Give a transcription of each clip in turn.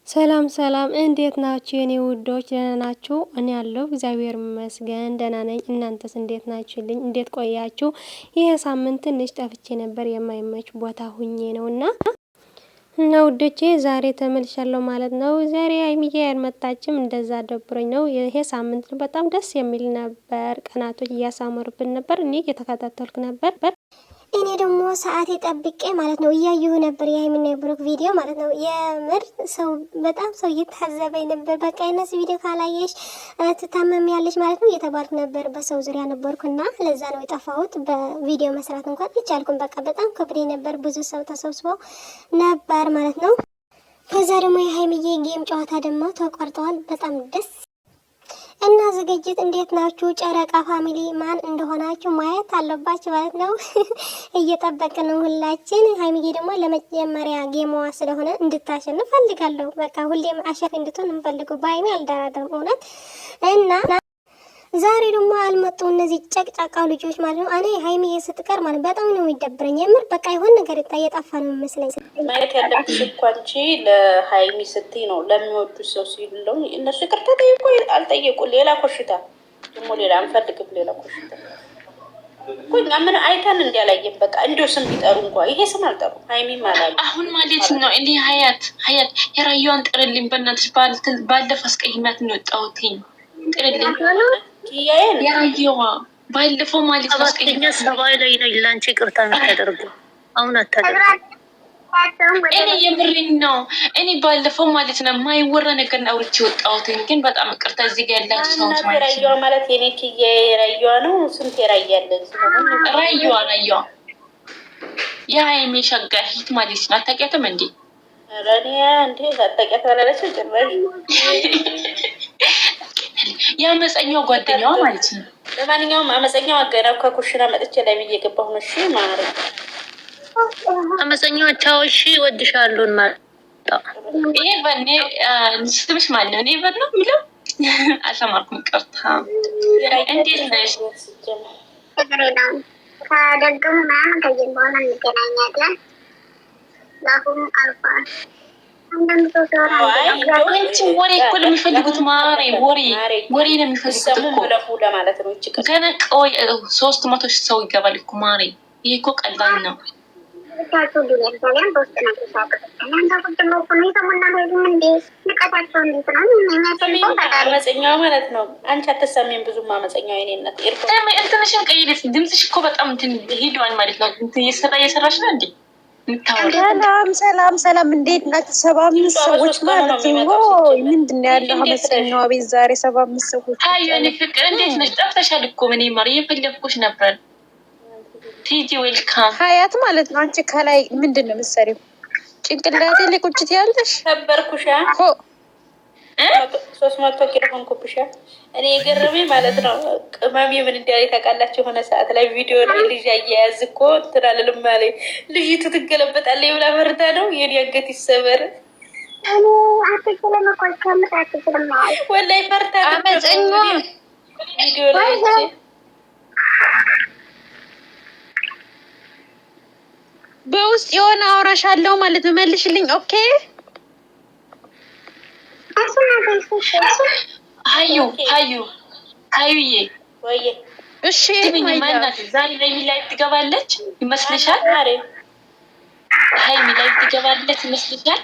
ሰላም ሰላም እንዴት ናችሁ የኔ ውዶች? ደህና ናችሁ? እኔ ያለው እግዚአብሔር ይመስገን ደህና ነኝ። እናንተስ እንዴት ናችሁልኝ? እንዴት ቆያችሁ? ይሄ ሳምንት ትንሽ ጠፍቼ ነበር፣ የማይመች ቦታ ሁኜ ነውና ውዶቼ ዛሬ ተመልሻለሁ ማለት ነው። ዛሬ ሀይሚዬ ያልመጣችም እንደዛ ደብሮኝ ነው። ይሄ ሳምንት በጣም ደስ የሚል ነበር። ቀናቶች እያሳመሩብን ነበር። እኔ እየተከታተልኩ ነበር። እኔ ደግሞ ሰዓት ጠብቄ ማለት ነው እያየሁ ነበር የሀይሚና የብሩክ ቪዲዮ ማለት ነው። የምር ሰው በጣም ሰው እየታዘበኝ ነበር። በቃ የነሱ ቪዲዮ ካላየሽ ትታመሚያለሽ ማለት ነው እየተባልኩ ነበር። በሰው ዙሪያ ነበርኩና ለዛ ነው የጠፋሁት። በቪዲዮ መስራት እንኳን አልቻልኩም። በቃ በጣም ከብዴ ነበር። ብዙ ሰው ተሰብስቦ ነበር ማለት ነው። ከዛ ደግሞ የሀይሚዬ ጌም ጨዋታ ደግሞ ተቋርጠዋል። በጣም ደስ እና ዝግጅት እንዴት ናችሁ? ጨረቃ ፋሚሊ ማን እንደሆናችሁ ማየት አለባችሁ ማለት ነው። እየጠበቅን ነው ሁላችን። ሀይሚዬ ደግሞ ለመጀመሪያ ጌማዋ ስለሆነ እንድታሸንፍ ፈልጋለሁ። በቃ ሁሌም አሸፍ እንድትሆን እንፈልገው። በሀይሚ አልደራደርም እውነት እና ዛሬ ደግሞ አልመጡ እነዚህ ጨቅጫቃው ልጆች ማለት ነው። እኔ ሀይሚዬ ስትቀር ማለት በጣም ነው የሚደብረኝ የምር። በቃ የሆነ ነገር እየጠፋ ነው የሚመስለኝ። ማለት ያለብሽ እኮ አንቺ ለሀይሚ ስትይ ነው ለሚወዱ ሰው ሲለው እነሱ ይቅርታ ጠይቆ አልጠየቁ ሌላ ኮሽታ ደግሞ ሌላ አንፈልግም። ሌላ ኮሽታ እኮ እኛ ምን አይተን እንዲያላየን በቃ እንዲሁ ስም ቢጠሩ እንኳ ይሄ ስም አልጠሩ ሀይሚም አላሉ። አሁን ማለት ነው እኔ ሀያት የራየዋን ጥርልኝ በእናትሽ ባለፈ አስቀይማት ነው ወጣሁትኝ ጥርልኝ የራየዋ ባለፈው ማለት ነው አስቀኛ ሰባይ ላይ ነው ላንቺ ይቅርታ የምታደርገው አሁን አታደርጉ። እኔ የምሬን ነው። እኔ ባለፈው ማለት ነው የማይወራ ነገር ነው አውርቼ ወጣሁት። ግን በጣም ይቅርታ እዚህ ጋር ያላችሁ ሰዎች ማለት ነው። ማለት የኔ ኪዬ ራየዋ ነው። ስንት የራያለ ራየዋ የሀይሚ ሸጋ ሂት ማለት ነው። አታውቂያትም እንዴ? ረኔ እንዴ አታውቂያት አላለች ጭራሽ። የአመፀኛው ጓደኛዋ ማለት ነው። ለማንኛውም አመፀኛው አገናው ከኩሽና መጥቼ ላይ ብዬ ገባሁ ነው። እሺ ማረ አመፀኛው ቻው። እሺ ወድሻለሁ ማለት ይሄ በኔ ስትምሽ ማለት ነው። እኔ በር ነው የሚለው አልሰማርኩም። ቅርታ እንዴት ነሽ? ከደገሙ ምናምን ከዚህ በኋላ እንገናኛለን። ለአሁኑ አልፏል። ወሬ እኮ ለሚፈልጉት ማሬ ወሬ ነው የሚፈልጉት እኮ ለማለት ነው። ገና ቆይ 300 ሰው ይገባል እኮ ማሬ። ይሄ እኮ ቀላል ነው። አመፀኛው ማለት ነው። አንቺ አትሰሚም ብዙም አመፀኛው የኔነት እንትንሽን ቀይሬት ድምፅሽ እኮ በጣም እንትን ሄደዋል ማለት ነው። እየሰራሽ ነው እንዴ? ሰላም እንዴት ናችሁ? 75 ሰዎች ማለት ነው። ምንድን ነው ያለው? አመፀኛዋ ቤት ዛሬ 75 ሰዎች። አይ የኔ ፍቅር እንዴት ነሽ? ጠፍተሻል እኮ ምን ማር እየፈለግኩሽ ነበር። ቲጂ ዌልካም ሀያት ማለት ነው። አንቺ ከላይ ምንድን ነው የምትሰሪው? ጭንቅላቴ ላይ ቁጭት ያለሽ ነበርኩሻ 300 ኪሎ ሆንኩብሻ። እኔ የገረመኝ ማለት ነው ቅመሜ ምን እንዲያለ ታውቃላችሁ? የሆነ ሰዓት ላይ ቪዲዮ ላይ ልጅ አያያዝ እኮ ትላለልም አለኝ። ልጅቱ ትገለበጣለች ብላ ፈርታ ነው የኔ አንገት ይሰበር ወላሂ ፈርታ አመፀኛ ቪዲዮ ላይ በውስጥ የሆነ አውራሻለሁ ማለት ነው። መልሽልኝ። ኦኬ ሀዩዬ ወይ እሺ ማናት ዛሬ ሀይሚ ላይ ትገባለች ይመስልሻል? ሀይሚ ላይ ትገባለች ይመስልሻል?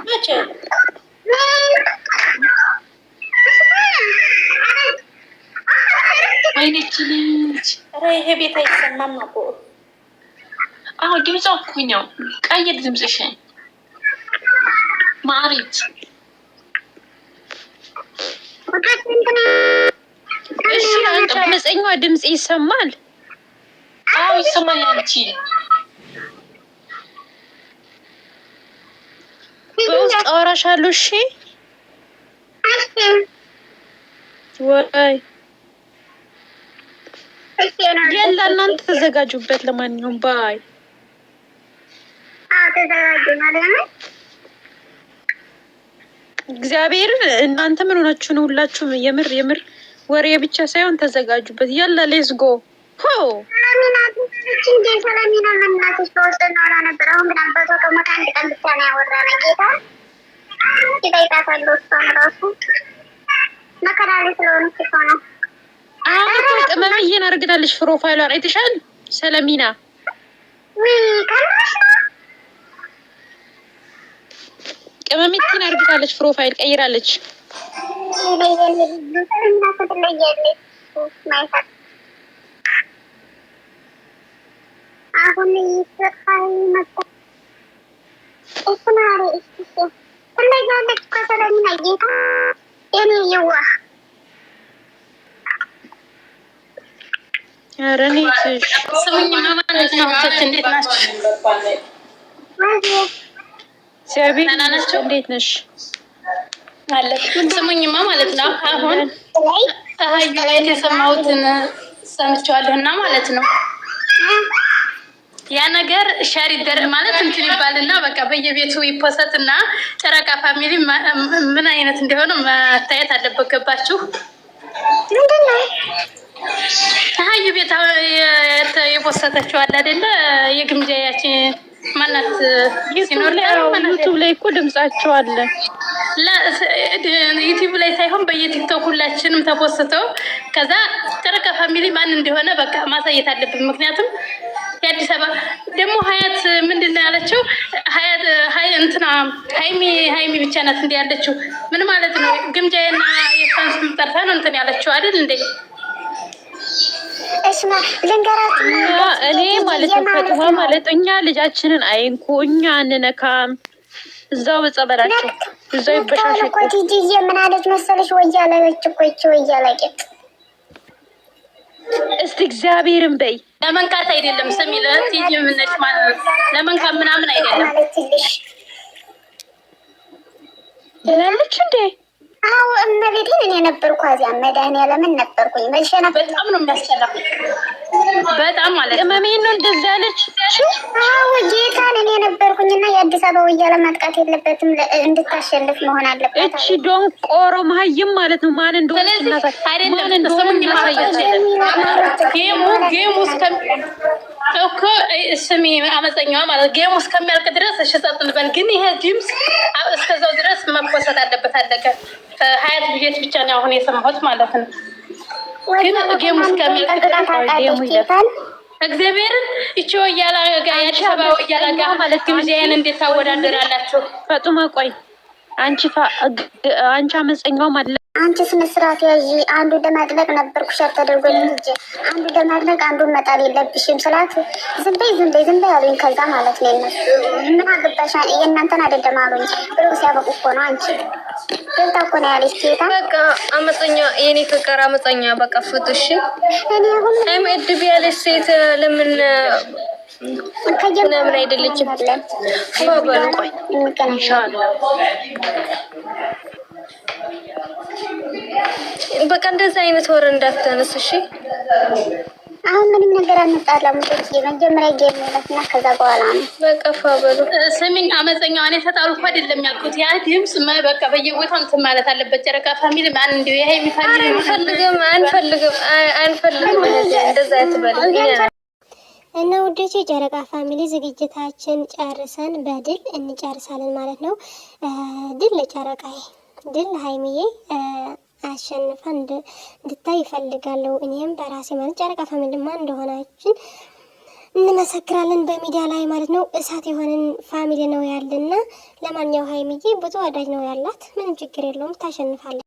መቼ ወይኔች ልጅ ይሄ ቤት አይሰማም እኮ አሁን ድምጿ እኮ ነው። ቀይር ድምፅሽን ማሪት። እሺ አንቺ አመፀኛዋ ድምፅ ይሰማል? አዎ ይሰማል። አንቺ በውስጥ አወራሻለሁ። እሺ ወይ የላ እናንተ ተዘጋጁበት። ለማንኛውም ባይ እግዚአብሔር እናንተ ምን ሆናችሁ ነው? ሁላችሁም የምር ወሬ ብቻ ሳይሆን ተዘጋጁበት። ያላ ሌትስ ጎ ሆ እንዴ ሰላሚና እናትሽ በውስጥ እናወራ ነበር። አሁን ግን አባቷ ከሞተ አንድ ቀን ብቻ ነው ያወራነው። ጌታ ይጠይቃታለሁ። እሷም ራሱ መከራ ላይ ስለሆነች እኮ ነው። አሁን ቅመምዬን አርግታለች። ፕሮፋይሏን አይተሻል ሰለሚና? ከነሽ ነው ቅመምዬን አርግታለች። ፕሮፋይል ቀይራለች። አሁን ይፈታል መጣ እስማሪ እስኪ ትለያለች ከሰለሚና ጌታ የኔ ይዋ አረኒትሽ ስሙኝ ማለት ነው። እንዴት ናችሁ? ሲያቤት እንዴት ነሽ? ማለት ስሙኝማ ማለት ነው። አሁን አህዩ ላይ የሰማሁትን ሰምቼዋለሁና ማለት ነው። ያ ነገር ሸር ይደረግ ማለት እንትን ይባልና በቃ በየቤቱ ይፖሰትና ጨረቃ ፋሚሊ ምን አይነት እንደሆነ መታየት አለበት። ገባችሁ? ምንድነው አህዩ ቤት የፖሰተችው አለ አይደለ? የግምጃ ያችን ማናት ሲኖር ዩቱብ ላይ እኮ ድምጻቸው አለ። ዩቲዩብ ላይ ሳይሆን በየቲክቶክ ሁላችንም ተፖስተው ከዛ ጨረቃ ፋሚሊ ማን እንደሆነ በቃ ማሳየት አለብን። ምክንያቱም የአዲስ አበባ ደግሞ ሀያት ምንድን ነው ያለችው? ሀያት እንትና ሀይሚ ብቻ ናት እንዲ ያለችው። ምን ማለት ነው? ግምጃዬና የሳንስ ጠርታ ነው እንትን ያለችው አይደል እንዴ? እስማ ልንገራችሁ እኔ ማለት ነው ፈጥማ ማለት እኛ ልጃችንን አይንኩ፣ እኛ አንነካም። እዛው በጸበላቸው እዛው ይበሻሸቁ። ቲጂዬ ምን አለች መሰለሽ? ወያለች እኮ ይቺ ወያለች። እስቲ እግዚአብሔርን በይ። ለመንካት አይደለም ስሚ፣ ለቲጂ ምንነች ማለት ለመንካት ምናምን አይደለም ይላለች እንዴ? አዎ እመቤቴን እኔ ነበርኩ እዚያ መድኃኒዓለምን ነበርኩኝ። መሸነፍ በጣም ነው የሚያስጠላው። በጣም ማለት ቅመሜን ነው እንደዛ ያለች። አዎ ጌታን እኔ ነበርኩኝና የአዲስ አበባ ወያለ ማጥቃት የለበትም እንድታሸንፍ መሆን አለበት። እቺ ዶንቆሮ መሀይም ማለት ነው። ማን እንደሆነ ማን እንደሆነ ማሳየት ጌሙ እኮ ስሚ አመፀኛዋ ማለት ጌሙ እስከሚያልቅ ድረስ እሺ ጸጥ እንበል። ግን ይሄ ጂምስ እስከዛው ድረስ መፖሰት አለበት። አለቀ። ሀያት ብዬት ብቻ ነው አሁን የሰማሁት ማለት ነው። ግን ጌሙ እስከሚያልቅ ድረስ እግዚአብሔርን እቺ ወያላ ጋ የአዲስ አበባ ወያላ ጋ ማለት ግምጃዬን እንዴት ታወዳደራላችሁ? ፈጡማ ቆይ አንቺ አመፀኛው ማለት አንቺ ስነ ስርዓት ያዢ። አንዱ ደማድለቅ ነበር ኩሻት ተደርጎልኝ እንጂ አንዱ ደማድለቅ አንዱን መጣል የለብሽም ስላት ዝም በይ አሉኝ። ከዛ ማለት ነው እነሱ ምን አገባሽ የእናንተን አይደለም አሉኝ ብለው ሲያበቁ እኮ ነው አንቺ ገልታ እኮ ነው ያለች ጌታ። በቃ አመፀኛ የኔ ፍቅር አመፀኛ በቃ ፍቱሽ። እኔ አሁን አይመድብ ያለች ሴት ለምን ምናምን አይደለችም። ባባሉ ቆይ ኢንሻአላህ በቃ እንደዚህ አይነት ወሬ እንዳታነስ እሺ። አሁን ምንም ነገር አልመጣለም። የመጀመሪያ ጌም ነው ከዛ በኋላ ነው በቃ ባባሉ ስሚኝ አመፀኛው እኔ ተጣልኩ አይደለም ያልኩት። ያ ድምጽ በቃ በየቦታው እንትን ማለት አለበት። ጨረቃ ፋሚሊ ማን እንደው የሀይሚ ፋሚሊ አንፈልግም እንደዛ አትበል እና ውዶቼ ጨረቃ ፋሚሊ ዝግጅታችን ጨርሰን በድል እንጨርሳለን ማለት ነው። ድል ለጨረቃዬ፣ ድል ለሀይሚዬ አሸንፋ እንድታይ ይፈልጋለሁ። እኔም በራሴ ማለት ጨረቃ ፋሚሊ ማን እንደሆናችን እንመሰክራለን በሚዲያ ላይ ማለት ነው። እሳት የሆነን ፋሚሊ ነው ያለና ለማንኛው ሀይሚዬ ብዙ ወዳጅ ነው ያላት። ምንም ችግር የለውም፣ ታሸንፋለች።